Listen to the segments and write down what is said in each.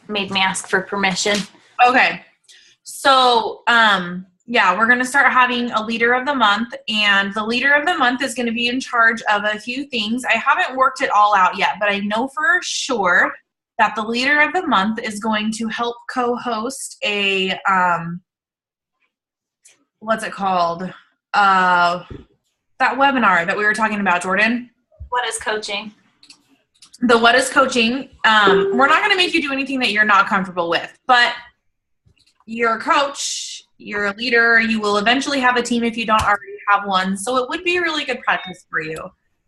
made me ask for permission. Okay. So, yeah, we're going to start having a leader of the month, and the leader of the month is going to be in charge of a few things. I haven't worked it all out yet, but I know for sure that the leader of the month is going to help co-host a, what's it called? That webinar that we were talking about, Jordan. What is coaching? The What is Coaching. We're not going to make you do anything that you're not comfortable with, but you're a coach, you're a leader, you will eventually have a team if you don't already have one. So it would be a really good practice for you.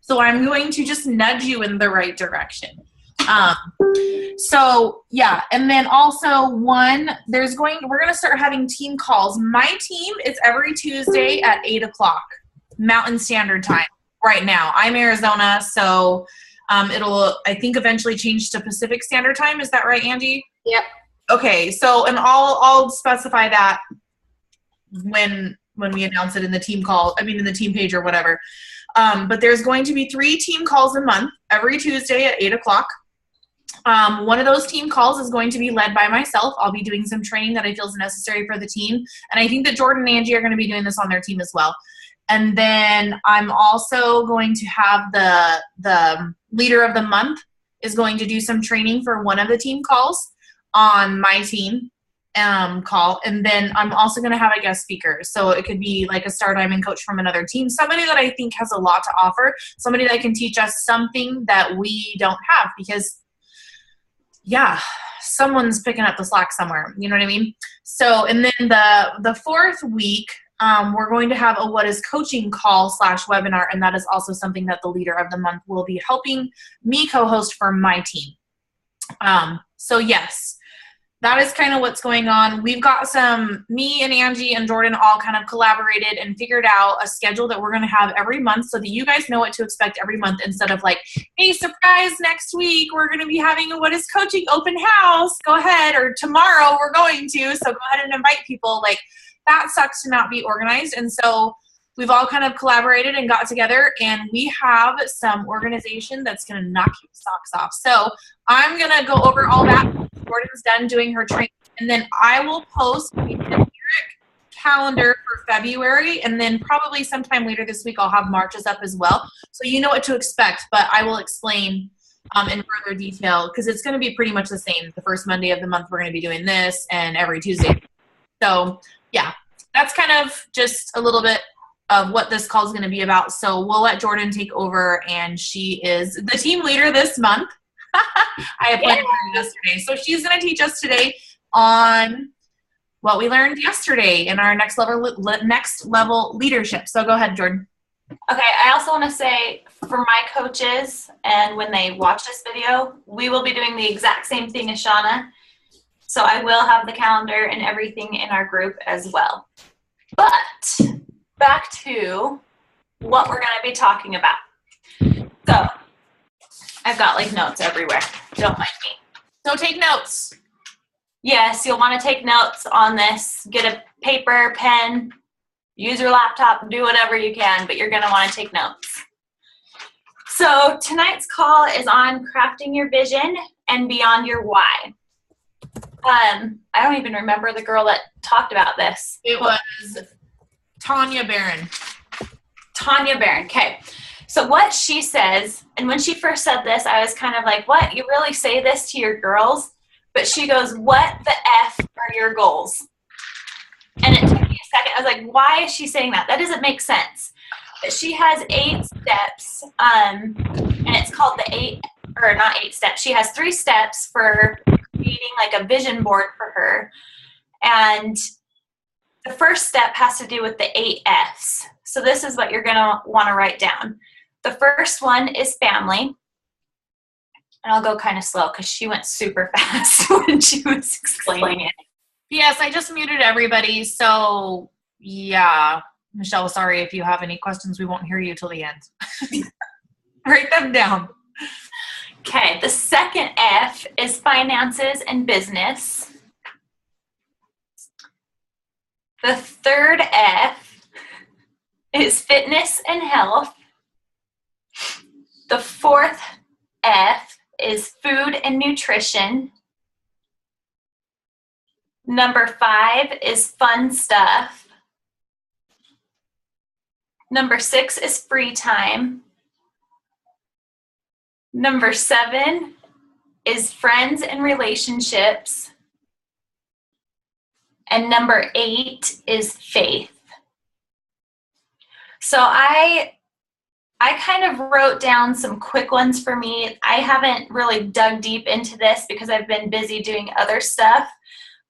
So I'm going to just nudge you in the right direction. So yeah, and then also we're going to start having team calls. My team is every Tuesday at 8:00 Mountain Standard Time right now. I'm Arizona, so it'll, I think, eventually change to Pacific Standard Time. Is that right, Angie? Yep. Okay, so, and I'll specify that when we announce it in the team call, in the team page or whatever. But there's going to be 3 team calls a month, every Tuesday at 8:00. One of those team calls is going to be led by myself. I'll be doing some training that I feel is necessary for the team. And I think that Jordan and Angie are going to be doing this on their team as well. And then I'm also going to have the leader of the month is going to do some training for one of the team calls on my team call. And then I'm also going to have a guest speaker. So it could be like a Star Diamond coach from another team, somebody that I think has a lot to offer, somebody that can teach us something that we don't have, because yeah, someone's picking up the slack somewhere. You know what I mean? So, and then the 4th week, we're going to have a What is Coaching call / webinar, and that is also something that the leader of the month will be helping me co-host for my team. So yes, that is kind of what's going on. We've got me and Angie and Jordan all kind of collaborated and figured out a schedule that we're going to have every month so that you guys know what to expect every month, instead of like, hey, surprise, next week we're going to be having a What is Coaching open house. Go ahead. Or tomorrow we're going to, so go ahead and invite people. Like, that sucks to not be organized. And so we've all kind of collaborated and got together, and we have some organization that's going to knock your socks off. So I'm going to go over all that. Jordan's done doing her training, and then I will post the generic calendar for February, and then probably sometime later this week I'll have March's up as well. So you know what to expect, but I will explain in further detail, because it's going to be pretty much the same. The first Monday of the month we're going to be doing this, and every Tuesday. So yeah, that's kind of just a little bit of what this call is going to be about. So we'll let Jordan take over, and she is the team leader this month. I appointed her yesterday. So she's going to teach us today on what we learned yesterday in our next level leadership. So go ahead, Jordan. Okay, I also want to say, for my coaches, and when they watch this video, we will be doing the exact same thing as Shauna. So I will have the calendar and everything in our group as well. But back to what we're going to be talking about. So I've got like notes everywhere. Don't mind me. So take notes. Yes, you'll want to take notes on this. Get a paper, pen, use your laptop, do whatever you can, but you're going to want to take notes. So tonight's call is on crafting your vision and beyond your why. I don't even remember the girl that talked about this. It was Tanya Barron. Tanya Barron. Okay. So what she says, and when she first said this, I was kind of like, what? You really say this to your girls? But she goes, what the F are your goals? And it took me a second. I was like, why is she saying that? That doesn't make sense. But she has 8 steps, and it's called not 8 steps. She has 3 steps for creating like a vision board for her. And the first step has to do with the 8 F's. So this is what you're going to want to write down. The first one is family. And I'll go kind of slow because she went super fast when she was explaining it. Yes, I just muted everybody. So yeah, Michelle, sorry if you have any questions. We won't hear you till the end. Write them down. Okay, the second F is finances and business. The third F is fitness and health. The fourth F is food and nutrition. Number 5 is fun stuff. Number 6 is free time. Number 7 is friends and relationships. And number 8 is faith. So I kind of wrote down some quick ones for me. I haven't really dug deep into this because I've been busy doing other stuff.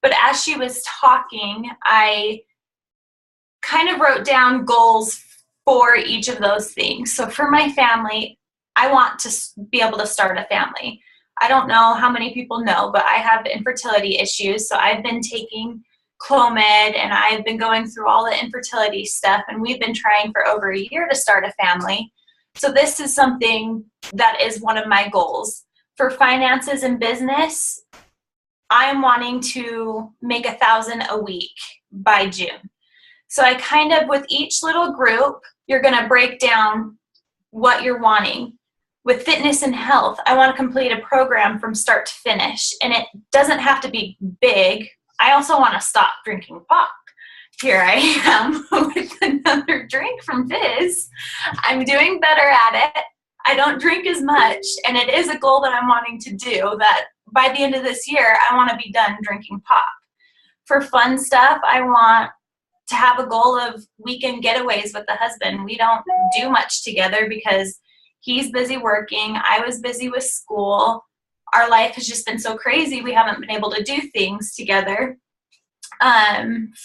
But as she was talking, I kind of wrote down goals for each of those things. So for my family, I want to be able to start a family. I don't know how many people know, but I have infertility issues. So I've been taking Clomid and I've been going through all the infertility stuff, and we've been trying for over a year to start a family. So this is something that is one of my goals. For finances and business, I'm wanting to make $1,000 a week by June. So I kind of, with each little group, you're going to break down what you're wanting. With fitness and health, I want to complete a program from start to finish, and it doesn't have to be big. I also want to stop drinking pop. Here I am with another drink from Fizz. I'm doing better at it. I don't drink as much, and it is a goal that I'm wanting to do, that by the end of this year, I want to be done drinking pop. For fun stuff, I want to have a goal of weekend getaways with the husband. We don't do much together because he's busy working. I was busy with school. Our life has just been so crazy. We haven't been able to do things together.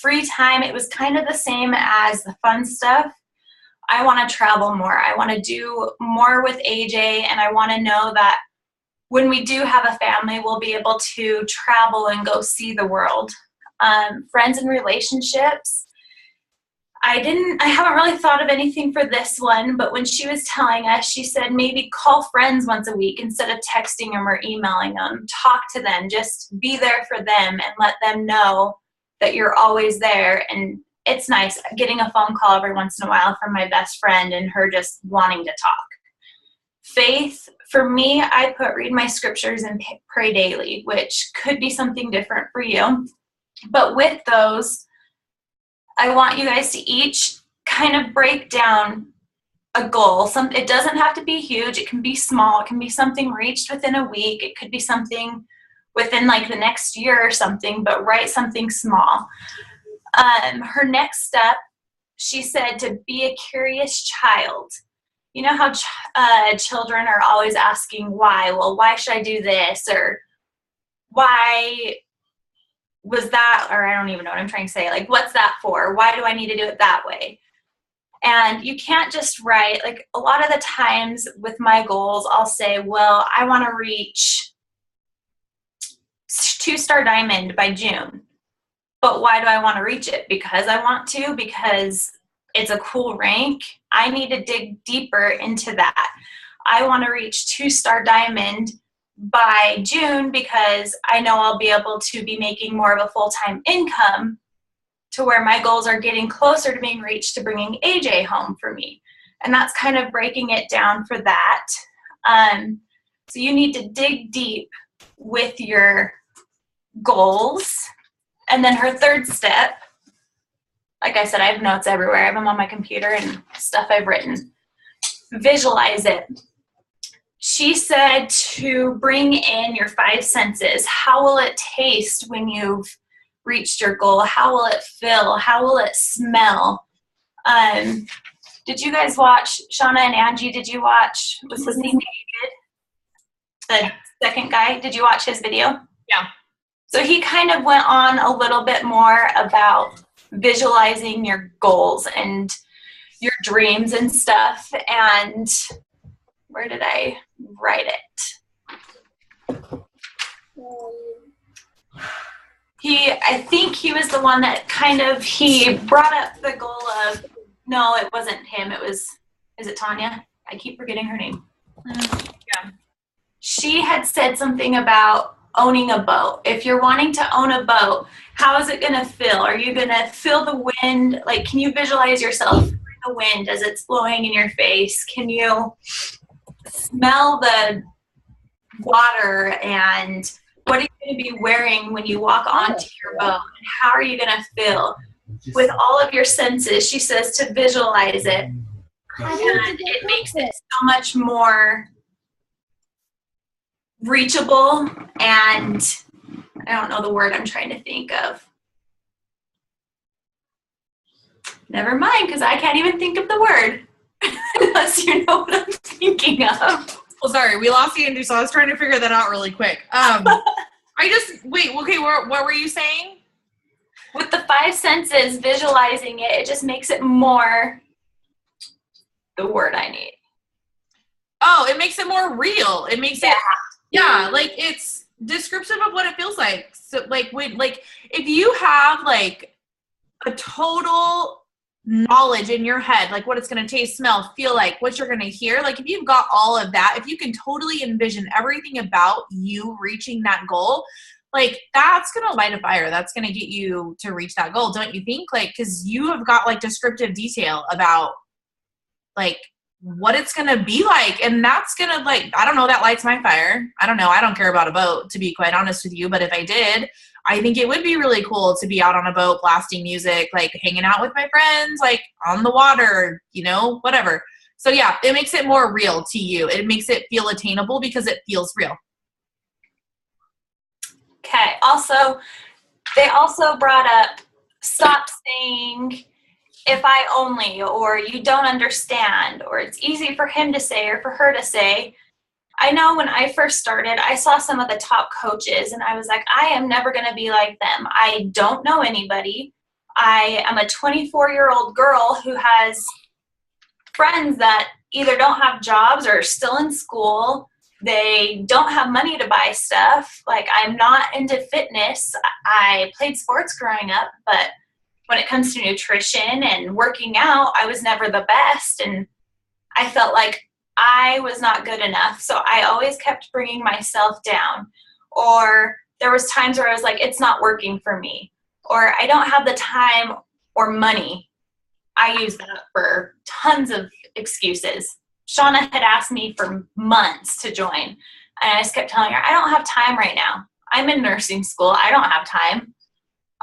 Free time, it was kind of the same as the fun stuff. I want to travel more. I want to do more with AJ, and I want to know that when we do have a family, we'll be able to travel and go see the world. Friends and relationships, I haven't really thought of anything for this one, but when she was telling us, she said maybe call friends once a week instead of texting them or emailing them. Talk to them, just be there for them and let them know that you're always there. And it's nice getting a phone call every once in a while from my best friend and her just wanting to talk. Faith, for me, I put read my scriptures and pray daily, which could be something different for you. But with those, I want you guys to each kind of break down a goal. It doesn't have to be huge. It can be small. It can be something reached within a week. It could be something within like the next year or something, but write something small. Her next step, she said, to be a curious child. You know how children are always asking why? Well, why should I do this? Or why was that? Or I don't even know what I'm trying to say. Like, what's that for? Why do I need to do it that way? And you can't just write. Like, a lot of the times with my goals, I'll say, well, I want to reach 2-star diamond by June. But why do I want to reach it? Because I want to? Because it's a cool rank? I need to dig deeper into that. I want to reach 2-star diamond by June because I know I'll be able to be making more of a full-time income to where my goals are getting closer to being reached, to bringing AJ home for me. And that's kind of breaking it down for that. So you need to dig deep with your goals. And then her third step, like I said, I have notes everywhere. I have them on my computer and stuff I've written. Visualize it. She said to bring in your 5 senses. How will it taste when you've reached your goal? How will it feel? How will it smell? Did you guys watch, Shauna and Angie, did you watch, was his name David? The second guy, did you watch his video? Yeah. So he kind of went on a little bit more about visualizing your goals and your dreams and stuff. And where did I write it? I think he was the one that he brought up the goal of, no, it wasn't him. Is it Tanya? I keep forgetting her name. Yeah. She had said something about owning a boat. If you're wanting to own a boat, how is it going to feel? Are you going to feel the wind? Like, can you visualize yourself in the wind as it's blowing in your face? Can you smell the water and What are you going to be wearing when you walk onto your boat? And how are you going to feel with all of your senses? She says to visualize it. And it makes it so much more reachable, and I don't know the word I'm trying to think of. Never mind, because I can't even think of the word unless you know what I'm thinking of. Well, sorry, we lost Angie, so I was trying to figure that out really quick. Okay, what were you saying? With the 5 senses, visualizing it, it just makes it more the word I need. Oh, it makes it more real. It makes it, yeah, like it's descriptive of what it feels like. So if you have like a total knowledge in your head, like what it's going to taste, smell, feel like, what you're going to hear, like if you've got all of that, if you can totally envision everything about you reaching that goal, like that's going to light a fire. That's going to get you to reach that goal. Don't you think? Like, cause you have got like descriptive detail about like what it's going to be like. And that's going to like, I don't know, that lights my fire. I don't know. I don't care about a boat, to be quite honest with you. But if I did, I think it would be really cool to be out on a boat, blasting music, like hanging out with my friends, like on the water, you know, whatever. So yeah, it makes it more real to you. It makes it feel attainable because it feels real. Okay. Also, they also brought up, stop saying, if I only, or you don't understand, or it's easy for him to say or for her to say. I know when I first started, I saw some of the top coaches and I was like, I am never going to be like them. I don't know anybody. I am a 24-year-old girl who has friends that either don't have jobs or are still in school. They don't have money to buy stuff. Like, I'm not into fitness. I played sports growing up, but when it comes to nutrition and working out, I was never the best. And I felt like I was not good enough. So I always kept bringing myself down. Or there was times where I was like, it's not working for me. Or I don't have the time or money. I use that for tons of excuses. Shauna had asked me for months to join. And I just kept telling her, I don't have time right now. I'm in nursing school. I don't have time.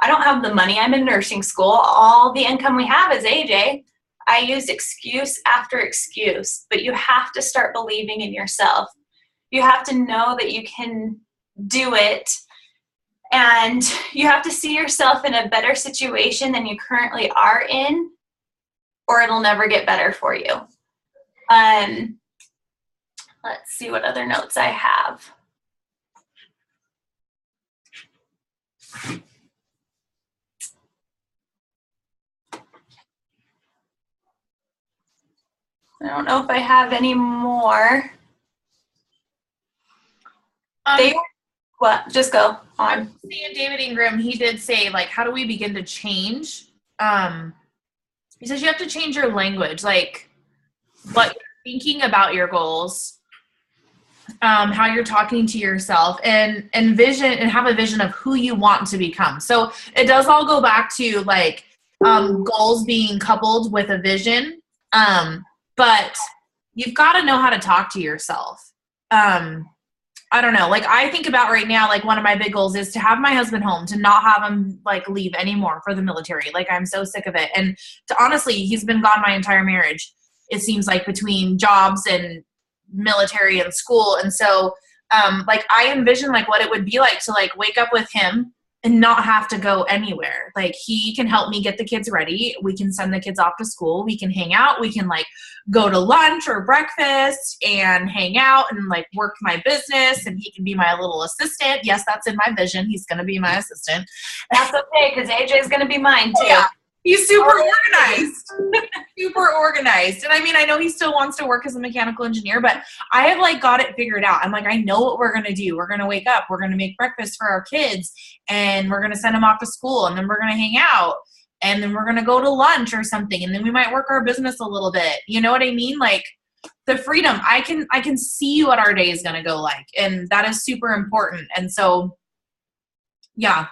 I don't have the money. I'm in nursing school. All the income we have is AJ. I used excuse after excuse, but you have to start believing in yourself. You have to know that you can do it, and you have to see yourself in a better situation than you currently are in, or it'll never get better for you. Let's see what other notes I have. I don't know if I have any more. What? Just go on. I'm seeing David Ingram, he did say, like, how do we begin to change? He says you have to change your language, like what you're thinking about your goals, how you're talking to yourself, and vision, and have a vision of who you want to become. So it does all go back to like goals being coupled with a vision. But you've got to know how to talk to yourself. I don't know. Like, I think about right now, like, one of my big goals is to have my husband home, to not have him, like, leave anymore for the military. Like, I'm so sick of it. And to honestly, he's been gone my entire marriage, it seems like, between jobs and military and school. And so, like, I envision, like, what it would be like to, like, wake up with him and not have to go anywhere. Like, he can help me get the kids ready. We can send the kids off to school. We can hang out. We can, like, go to lunch or breakfast and hang out and, like, work my business, and he can be my little assistant. Yes, that's in my vision. He's going to be my assistant. That's okay, because AJ's going to be mine, too. Yeah. He's super organized. Super organized. And I mean, I know he still wants to work as a mechanical engineer, but I have like got it figured out. I'm like, I know what we're going to do. We're going to wake up. We're going to make breakfast for our kids, and we're going to send them off to school, and then we're going to hang out, and then we're going to go to lunch or something. And then we might work our business a little bit. You know what I mean? Like, the freedom, I can see what our day is going to go like. And that is super important. And so, yeah.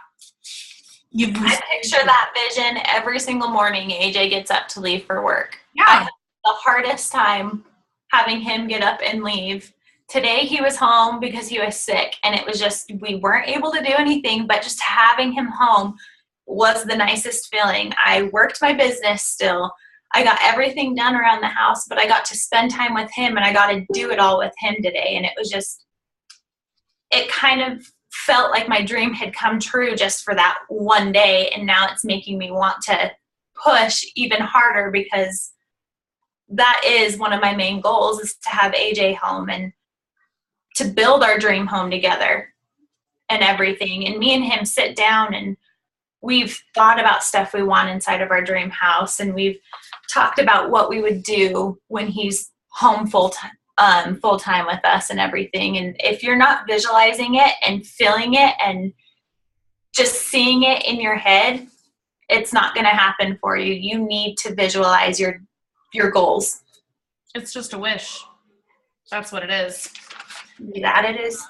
I picture that vision every single morning AJ gets up to leave for work. Yeah. I have the hardest time having him get up and leave, Today he was home because he was sick, and it was just, we weren't able to do anything, but just having him home was the nicest feeling. I worked my business still. I got everything done around the house, but I got to spend time with him, and I got to do it all with him today. And it was just, it kind of felt like my dream had come true just for that one day. And now it's making me want to push even harder, because that is one of my main goals, is to have AJ home and to build our dream home together and everything. And me and him sit down, and we've thought about stuff we want inside of our dream house, and we've talked about what we would do when he's home full time with us and everything. And if you're not visualizing it and feeling it and just seeing it in your head, it's not going to happen for you. You need to visualize your goals. It's just a wish. That's what it is. That it is.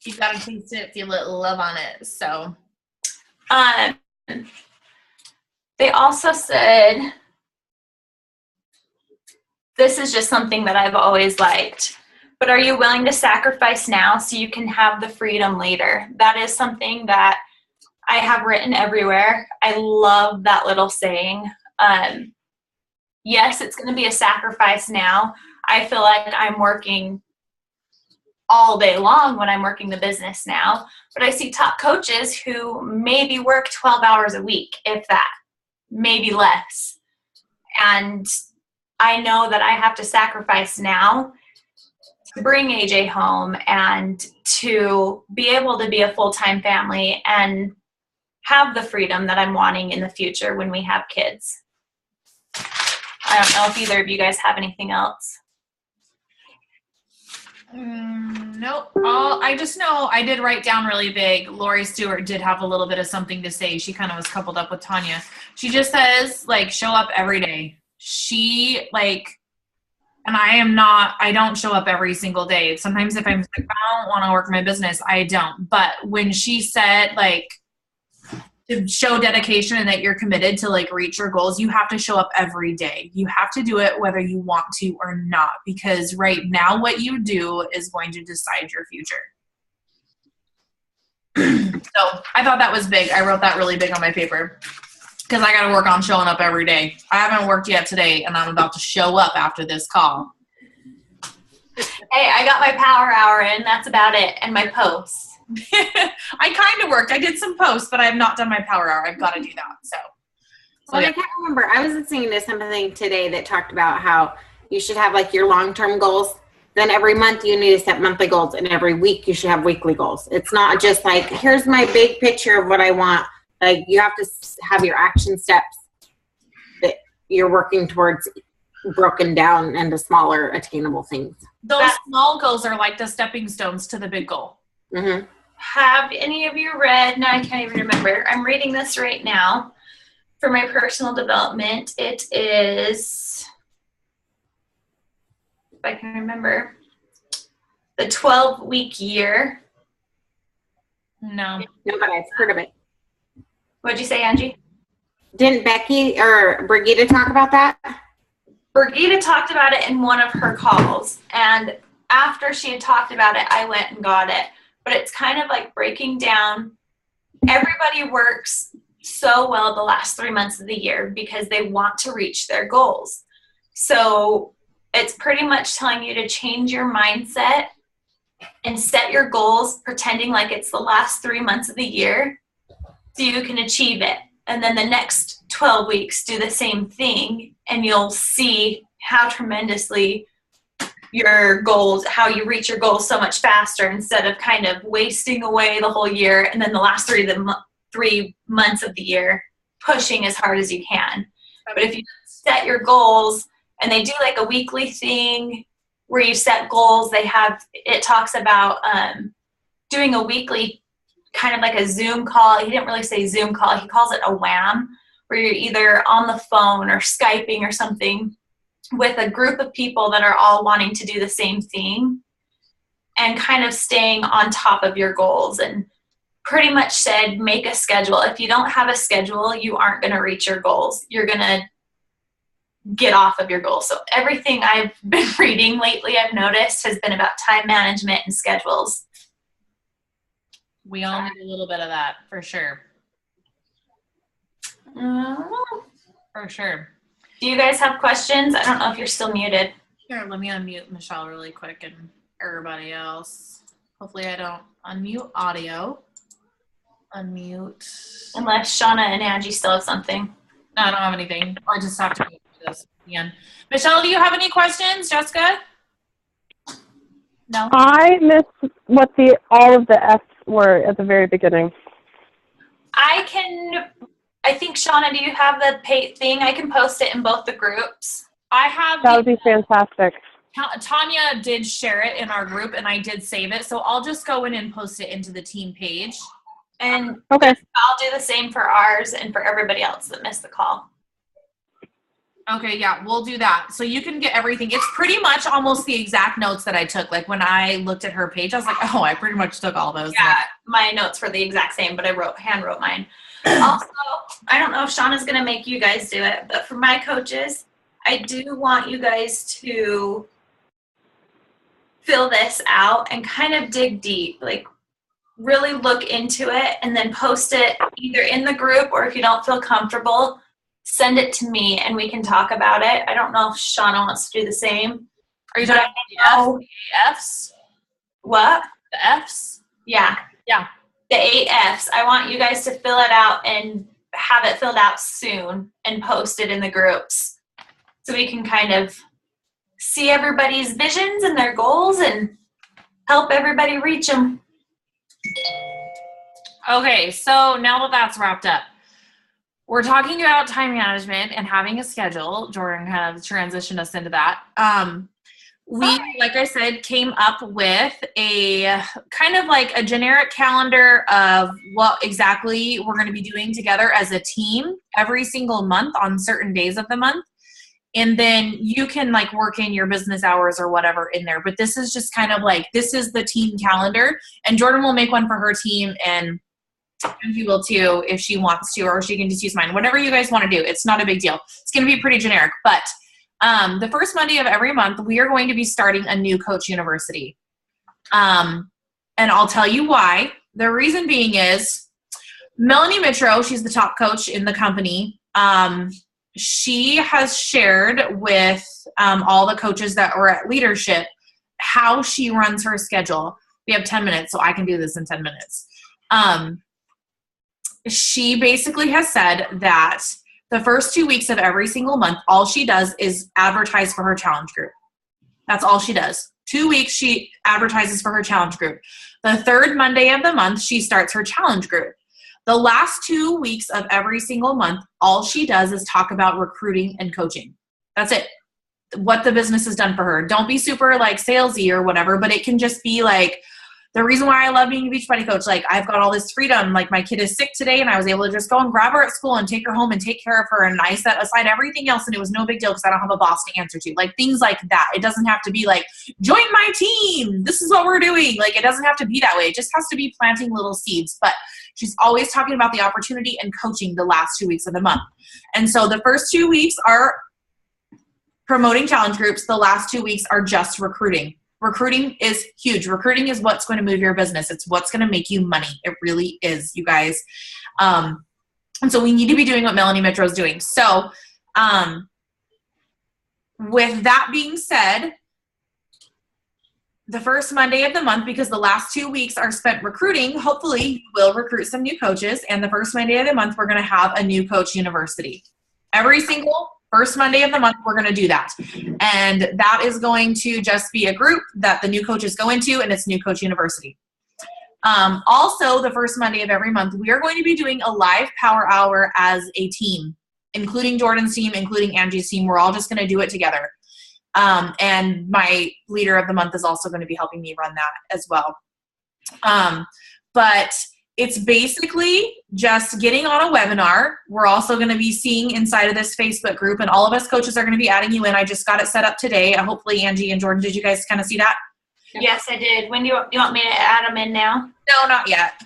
You gotta taste it, feel it, love on it. So, they also said, this is just something that I've always liked, but are you willing to sacrifice now so you can have the freedom later? That is something that I have written everywhere. I love that little saying. Yes, it's going to be a sacrifice now. I feel like I'm working all day long when I'm working the business now, but I see top coaches who maybe work 12 hours a week, if that, maybe less. And I know that I have to sacrifice now to bring AJ home and to be able to be a full-time family and have the freedom that I'm wanting in the future when we have kids. I don't know if either of you guys have anything else. Nope. I just know I did write down really big. Lori Stewart did have a little bit of something to say. She kind of was coupled up with Tanya. She just says, like, show up every day. She, like, and I don't show up every single day. Sometimes if I'm like, I don't want to work my business, I don't. But when she said, like, to show dedication and that you're committed to, like, reach your goals, you have to show up every day. You have to do it whether you want to or not, because right now what you do is going to decide your future. So I thought that was big. I wrote that really big on my paper because I got to work on showing up every day. I haven't worked yet today, and I'm about to show up after this call. Hey, I got my power hour in. That's about it. And my posts. I kind of worked. I did some posts, but I have not done my power hour. I've got to do that. So well, yeah. I can't remember. I was listening to something today that talked about how you should have, like, your long-term goals. Then every month you need to set monthly goals, and every week you should have weekly goals. It's not just like, here's my big picture of what I want. Like, you have to have your action steps that you're working towards broken down into smaller attainable things. Those small goals are like the stepping stones to the big goal. Mm-hmm. Have any of you read, no, I can't even remember. I'm reading this right now for my personal development. It is, if I can remember, the 12-week year. No, but I've heard of it. What'd you say, Angie? Didn't Becky or Brigitte talk about that? Brigitte talked about it in one of her calls, and after she had talked about it, I went and got it. But it's kind of like breaking down. Everybody works so well the last 3 months of the year because they want to reach their goals. So it's pretty much telling you to change your mindset and set your goals, pretending like it's the last 3 months of the year so you can achieve it. And then the next 12 weeks, do the same thing, and you'll see how tremendously your goals, how you reach your goals so much faster instead of kind of wasting away the whole year and then the last 3 months of the year pushing as hard as you can. But if you set your goals, and they do like a weekly thing where you set goals, it talks about doing a weekly kind of like a Zoom call. He didn't really say Zoom call. He calls it a WAM, where you're either on the phone or Skyping or something with a group of people that are all wanting to do the same thing and kind of staying on top of your goals. And pretty much said, make a schedule. If you don't have a schedule, you aren't going to reach your goals. You're going to get off of your goals. So everything I've been reading lately, I've noticed, has been about time management and schedules. We all need a little bit of that, for sure. For sure. Do you guys have questions? I don't know if you're still muted. Here, let me unmute Michelle really quick and everybody else. Hopefully I don't unmute audio. Unmute. Unless Shauna and Angie still have something. No, I don't have anything. I just have to go through this again. Michelle, do you have any questions? Jessica? No? I missed what all of the F's were at the very beginning. I think, Shauna, do you have the thing? I can post it in both the groups. I have. That would be fantastic. Tanya did share it in our group, and I did save it. So I'll just go in and post it into the team page. And okay. I'll do the same for ours and for everybody else that missed the call. Okay, yeah, we'll do that. So you can get everything. It's pretty much almost the exact notes that I took. Like when I looked at her page, I was like, oh, I pretty much took all those. Yeah, my notes were the exact same, but I hand wrote mine. Also, I don't know if Shauna's going to make you guys do it, but for my coaches, I do want you guys to fill this out and kind of dig deep. Like, really look into it and then post it either in the group, or if you don't feel comfortable, send it to me and we can talk about it. I don't know if Shauna wants to do the same. Are you talking about the F's? What? The F's? Yeah. Yeah. The 8 F's. I want you guys to fill it out and have it filled out soon and post it in the groups so we can kind of see everybody's visions and their goals and help everybody reach them. Okay, so now that that's wrapped up, we're talking about time management and having a schedule. Jordan kind of transitioned us into that. We, like I said, came up with a kind of like a generic calendar of what exactly we're going to be doing together as a team every single month on certain days of the month. And then you can like work in your business hours or whatever in there. But this is just kind of like, this is the team calendar. And Jordan will make one for her team, and she will too if she wants to, or she can just use mine. Whatever you guys want to do. It's not a big deal. It's going to be pretty generic. But the first Monday of every month, we are going to be starting a new Coach University. And I'll tell you why. The reason being is Melanie Mitro, she's the top coach in the company. She has shared with all the coaches that were at leadership how she runs her schedule. We have 10 minutes, so I can do this in 10 minutes. She basically has said that the first 2 weeks of every single month, all she does is advertise for her challenge group. That's all she does. 2 weeks, she advertises for her challenge group. The third Monday of the month, she starts her challenge group. The last 2 weeks of every single month, all she does is talk about recruiting and coaching. That's it. What the business has done for her. Don't be super like salesy or whatever, but it can just be like, the reason why I love being a Beachbody coach, like I've got all this freedom, like my kid is sick today and I was able to just go and grab her at school and take her home and take care of her. And I set aside everything else and it was no big deal because I don't have a boss to answer to. Like things like that. It doesn't have to be like, join my team. This is what we're doing. Like it doesn't have to be that way. It just has to be planting little seeds. But she's always talking about the opportunity and coaching the last 2 weeks of the month. And so the first 2 weeks are promoting challenge groups. The last 2 weeks are just recruiting. Recruiting is huge. Recruiting is what's going to move your business. It's what's going to make you money. It really is, you guys. And so we need to be doing what Melanie Mitro is doing. So with that being said, the first Monday of the month, because the last 2 weeks are spent recruiting, hopefully we'll recruit some new coaches. And the first Monday of the month, we're going to have a new Coach University. Every single first Monday of the month, we're going to do that. And that is going to just be a group that the new coaches go into, and it's New Coach University. Also, the first Monday of every month, we are going to be doing a live power hour as a team, including Jordan's team, including Angie's team. We're all just going to do it together. And my leader of the month is also going to be helping me run that as well. But it's basically just getting on a webinar. We're also going to be seeing inside of this Facebook group, and all of us coaches are going to be adding you in. I just got it set up today. Hopefully, Angie and Jordan, did you guys kind of see that? Yes, I did. When do you want me to add them in now? No, not yet.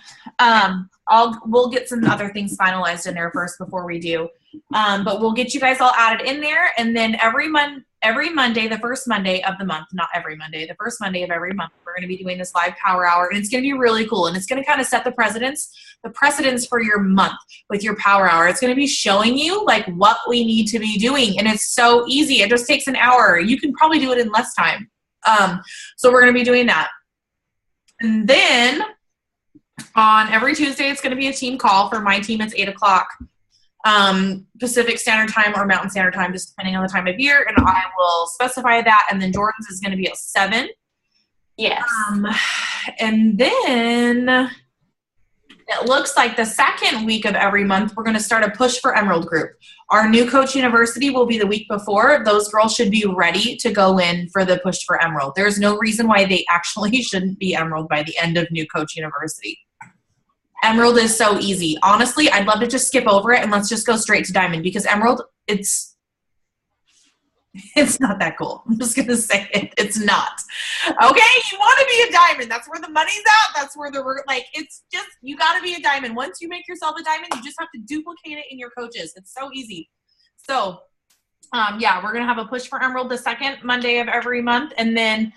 we'll get some other things finalized in there first before we do. But we'll get you guys all added in there, and then every Monday, the first Monday of the month, not every Monday, the first Monday of every month, we're going to be doing this live power hour, and it's going to be really cool, and it's going to kind of set the precedence for your month with your power hour. It's going to be showing you like what we need to be doing, and it's so easy. It just takes an hour. You can probably do it in less time. So we're going to be doing that. And then on every Tuesday, it's going to be a team call. For my team, it's 8 o'clock Pacific Standard Time or Mountain Standard Time, just depending on the time of year. And I will specify that. And then Jordan's is going to be at 7. Yes. And then it looks like the second week of every month, we're going to start a Push for Emerald group. Our new Coach University will be the week before. Those girls should be ready to go in for the Push for Emerald. There's no reason why they actually shouldn't be Emerald by the end of new Coach University. Emerald is so easy. Honestly, I'd love to just skip over it and let's just go straight to Diamond, because Emerald, it's not that cool. I'm just going to say it. It's not. Okay? You want to be a Diamond. That's where the money's at. That's where it's just, you got to be a Diamond. Once you make yourself a Diamond, you just have to duplicate it in your coaches. It's so easy. So, yeah, we're going to have a Push for Emerald the second Monday of every month. And then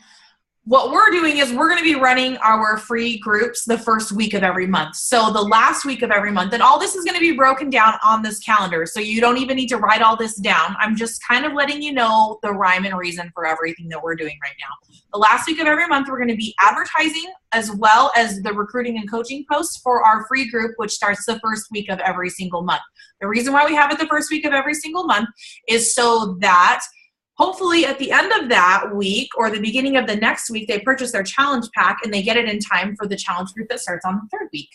what we're doing is we're going to be running our free groups the first week of every month. So the last week of every month, and all this is going to be broken down on this calendar. So you don't even need to write all this down. I'm just kind of letting you know the rhyme and reason for everything that we're doing right now. The last week of every month, we're going to be advertising as well as the recruiting and coaching posts for our free group, which starts the first week of every single month. The reason why we have it the first week of every single month is so that hopefully at the end of that week or the beginning of the next week, they purchase their challenge pack and they get it in time for the challenge group that starts on the third week.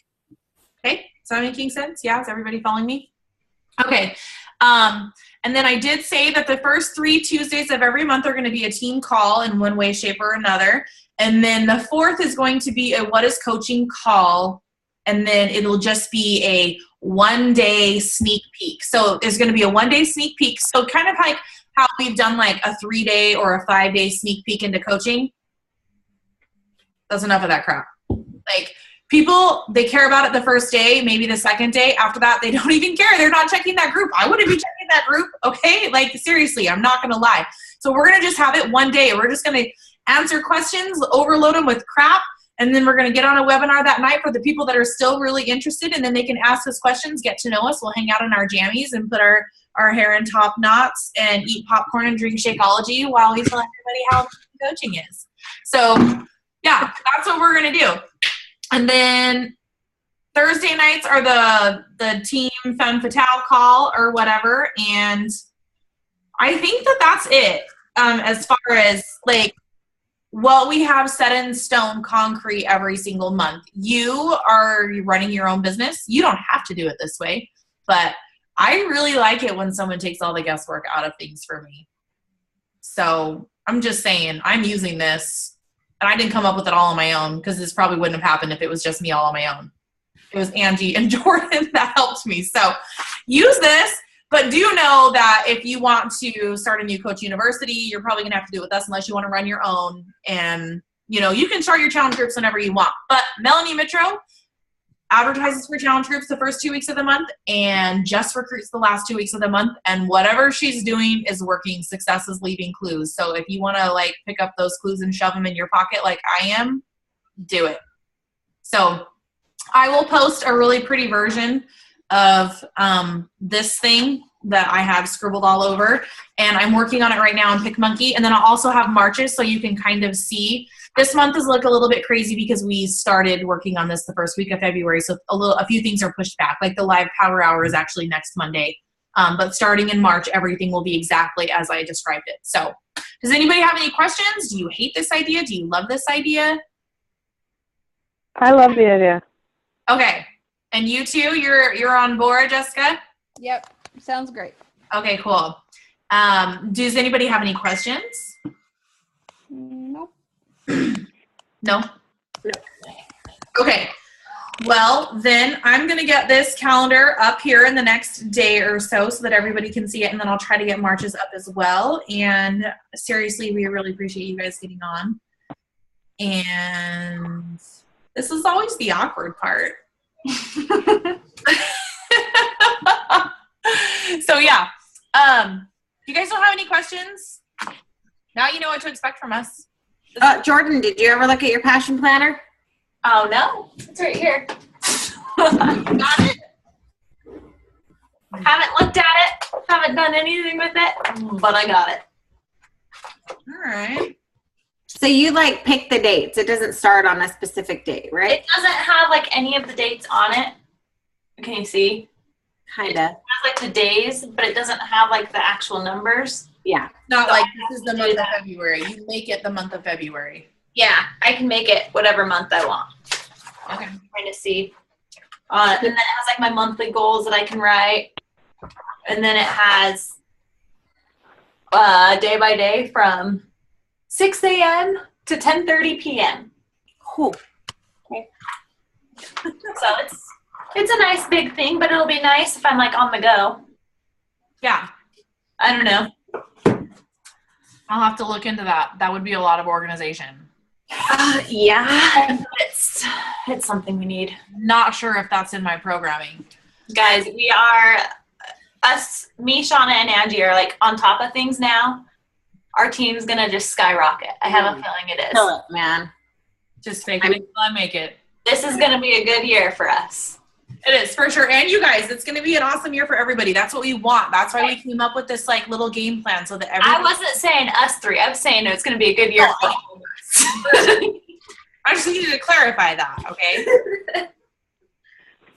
Okay, is that making sense? Yeah, is everybody following me? Okay, and then I did say that the first 3 Tuesdays of every month are going to be a team call in one way, shape, or another. And then the 4th is going to be a What is Coaching call, and then it'll just be a one-day sneak peek. So there's going to be a one-day sneak peek. So kind of like how we've done like a 3-day or a 5-day sneak peek into coaching. That's enough of that crap. Like, people, they care about it the first day, maybe the second day. After that, they don't even care. They're not checking that group. I wouldn't be checking that group, okay? Like, seriously, I'm not going to lie. So we're going to just have it one day. We're just going to answer questions, overload them with crap, and then we're going to get on a webinar that night for the people that are still really interested, and then they can ask us questions, get to know us. We'll hang out in our jammies and put our hair in top knots and eat popcorn and drink Shakeology while we tell everybody how coaching is. So, yeah, that's what we're going to do. And then Thursday nights are the team femme fatale call or whatever, and I think that that's it as far as, like, what we have set in stone concrete every single month. You are running your own business. You don't have to do it this way, but I really like it when someone takes all the guesswork out of things for me. So I'm just saying, I'm using this, and I didn't come up with it all on my own, because this probably wouldn't have happened if it was just me all on my own. It was Angie and Jordan that helped me. So use this, but do know that if you want to start a new Coach University, you're probably going to have to do it with us unless you want to run your own. And, you know, you can start your challenge groups whenever you want. But Melanie Mitro advertises for challenge groups the first 2 weeks of the month and just recruits the last 2 weeks of the month. And whatever she's doing is working. Success is leaving clues. So if you want to, like, pick up those clues and shove them in your pocket like I am, do it. So I will post a really pretty version of this thing that I have scribbled all over, and I'm working on it right now on PicMonkey. And then I'll also have marches so you can kind of see. This month is like a little bit crazy because we started working on this the first week of February, so a few things are pushed back. Like the live power hour is actually next Monday, but starting in March, everything will be exactly as I described it. So does anybody have any questions? Do you hate this idea? Do you love this idea? I love the idea. Okay. And you too? You're on board, Jessica? Yep. Sounds great. Okay, cool. Does anybody have any questions? Nope. No? Okay. Well, then I'm going to get this calendar up here in the next day or so that everybody can see it, and then I'll try to get March's up as well. And seriously, we really appreciate you guys getting on. And this is always the awkward part. So yeah. You guys don't have any questions? Now you know what to expect from us. Jordan, did you ever look at your passion planner? Oh no, it's right here. Got it? Haven't looked at it. Haven't done anything with it, but I got it. All right. So you like pick the dates. It doesn't start on a specific date, right? It doesn't have like any of the dates on it. Can you see? Kinda. It has like the days, but it doesn't have like the actual numbers. Yeah. Not So like I this is have the to month do of that. February. You make it the month of February. Yeah, I can make it whatever month I want. Okay. I'm trying to see. And then it has like my monthly goals that I can write. And then it has day by day from 6 a.m. to 10:30 p.m. Cool. Okay. So it's a nice big thing, but it'll be nice if I'm like on the go. Yeah. I don't know. I'll have to look into that. That would be a lot of organization. Yeah. It's something we need. Not sure if that's in my programming. Guys, we are me, Shauna, and Angie are like on top of things now. Our team's gonna just skyrocket. I have a feeling it is. Kill it, man. Just fake it until I make it. This is gonna be a good year for us. It is for sure. And you guys, it's going to be an awesome year for everybody. That's what we want. That's why we came up with this like little game plan so that everybody. I wasn't saying us three. I was saying it's gonna be a good year for all of us. I just needed to clarify that. Okay.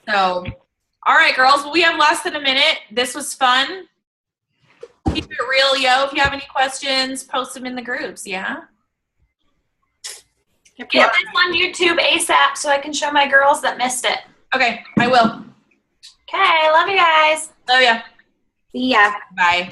So, all right, girls. Well, we have less than a minute. This was fun. Keep it real, yo. If you have any questions, post them in the groups. Yeah. Get this on YouTube ASAP so I can show my girls that missed it. Okay, I will. Okay, love you guys. Love ya. See ya. Bye.